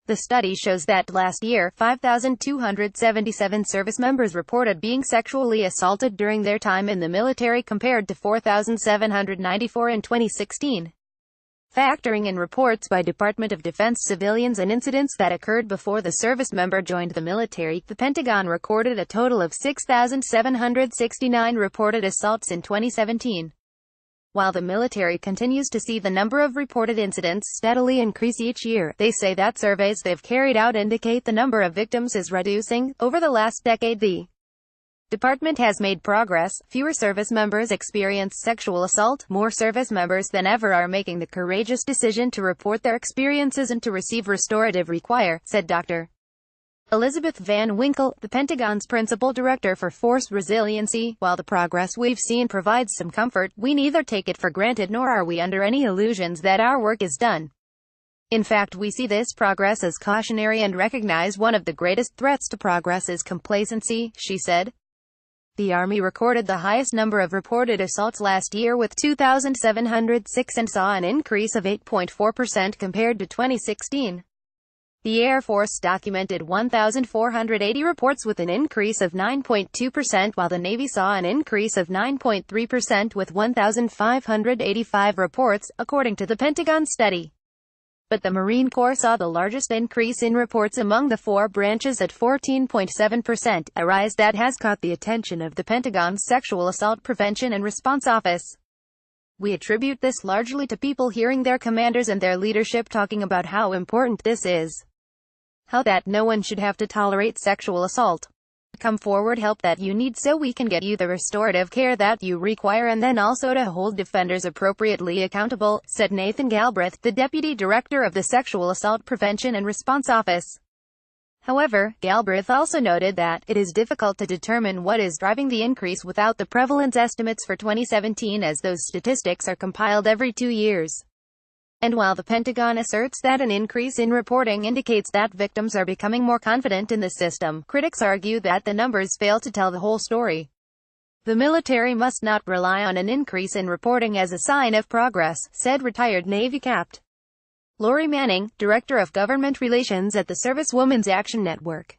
The study shows that last year, 5,277 service members reported being sexually assaulted during their time in the military compared to 4,794 in 2016. Factoring in reports by Department of Defense civilians and incidents that occurred before the service member joined the military, the Pentagon recorded a total of 6,769 reported assaults in 2017. While the military continues to see the number of reported incidents steadily increase each year, they say that surveys they've carried out indicate the number of victims is reducing. Over the last decade, the department has made progress. Fewer service members experience sexual assault. More service members than ever are making the courageous decision to report their experiences and to receive restorative care, said Dr. Elizabeth Van Winkle, the Pentagon's principal director for Force Resiliency. While the progress we've seen provides some comfort, we neither take it for granted nor are we under any illusions that our work is done. In fact, we see this progress as cautionary and recognize one of the greatest threats to progress is complacency, she said. The Army recorded the highest number of reported assaults last year with 2,706 and saw an increase of 8.4% compared to 2016. The Air Force documented 1,480 reports with an increase of 9.2%, while the Navy saw an increase of 9.3% with 1,585 reports, according to the Pentagon study. But the Marine Corps saw the largest increase in reports among the four branches at 14.7%, a rise that has caught the attention of the Pentagon's Sexual Assault Prevention and Response Office. We attribute this largely to people hearing their commanders and their leadership talking about how important this is. How that no one should have to tolerate sexual assault. Come forward, help that you need so we can get you the restorative care that you require, and then also to hold defenders appropriately accountable, said Nathan Galbraith, the Deputy Director of the Sexual Assault Prevention and Response Office. However, Galbraith also noted that it is difficult to determine what is driving the increase without the prevalence estimates for 2017, as those statistics are compiled every 2 years. And while the Pentagon asserts that an increase in reporting indicates that victims are becoming more confident in the system, critics argue that the numbers fail to tell the whole story. The military must not rely on an increase in reporting as a sign of progress, said retired Navy Capt. Lori Manning, Director of Government Relations at the Service Women's Action Network.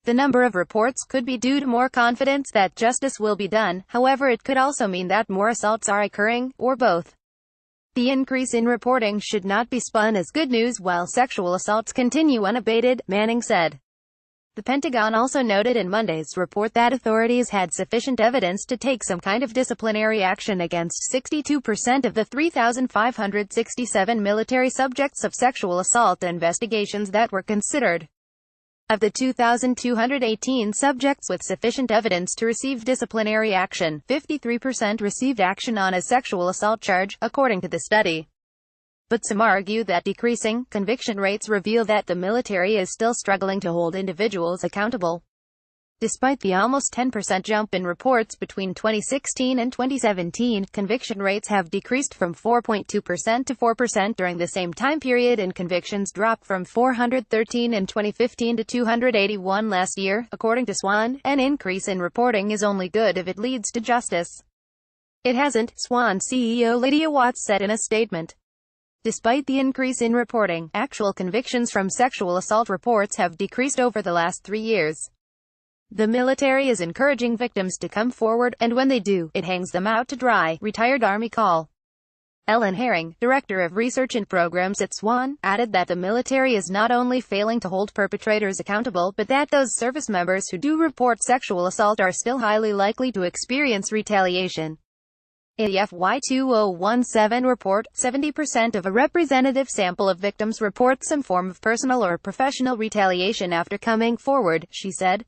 The number of reports could be due to more confidence that justice will be done, however it could also mean that more assaults are occurring, or both. The increase in reporting should not be spun as good news while sexual assaults continue unabated, Manning said. The Pentagon also noted in Monday's report that authorities had sufficient evidence to take some kind of disciplinary action against 62% of the 3,567 military subjects of sexual assault investigations that were considered. Of the 2,218 subjects with sufficient evidence to receive disciplinary action, 53% received action on a sexual assault charge, according to the study. But some argue that decreasing conviction rates reveal that the military is still struggling to hold individuals accountable. Despite the almost 10% jump in reports between 2016 and 2017, conviction rates have decreased from 4.2% to 4% during the same time period, and convictions dropped from 413 in 2015 to 281 last year, according to SWAN. An increase in reporting is only good if it leads to justice. It hasn't, SWAN CEO Lydia Watts said in a statement. Despite the increase in reporting, actual convictions from sexual assault reports have decreased over the last 3 years. The military is encouraging victims to come forward, and when they do, it hangs them out to dry, retired Army Col. Ellen Herring, Director of Research and Programs at SWAN, added that the military is not only failing to hold perpetrators accountable, but that those service members who do report sexual assault are still highly likely to experience retaliation. In the FY 2017 report, 70% of a representative sample of victims report some form of personal or professional retaliation after coming forward, she said.